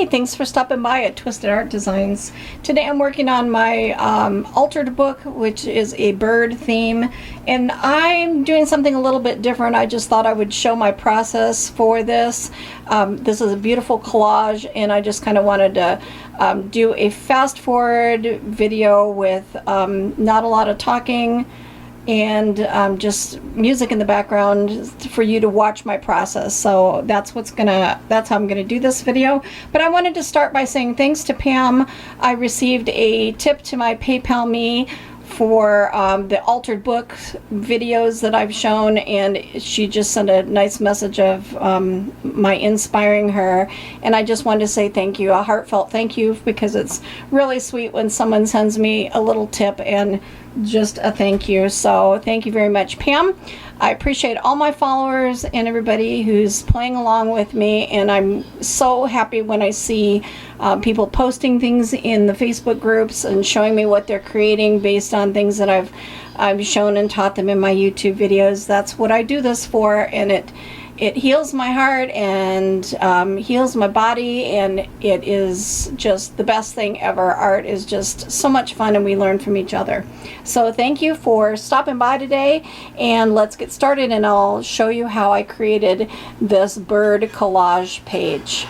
Hey, thanks for stopping by at Twisted Art Designs. Today I'm working on my altered book, which is a bird theme, and I'm doing something a little bit different. I just thought I would show my process for this. This is a beautiful collage, and I just kind of wanted to do a fast forward video with not a lot of talking, and just music in the background for you to watch my process. So that's how I'm gonna do this video. But I wanted to start by saying thanks to Pam. I received a tip to my PayPal me for the altered book videos that I've shown, and she just sent a nice message of my inspiring her, and I just wanted to say thank you, a heartfelt thank you, because it's really sweet when someone sends me a little tip and just a thank you. So thank you very much, Pam. I appreciate all my followers and everybody who's playing along with me, and I'm so happy when I see people posting things in the Facebook groups and showing me what they're creating based on things that I've shown and taught them in my YouTube videos. That's what I do this for, and it heals my heart and heals my body, and it is just the best thing ever. Art is just so much fun, and we learn from each other. So thank you for stopping by today, and let's get started, and I'll show you how I created this bird collage page.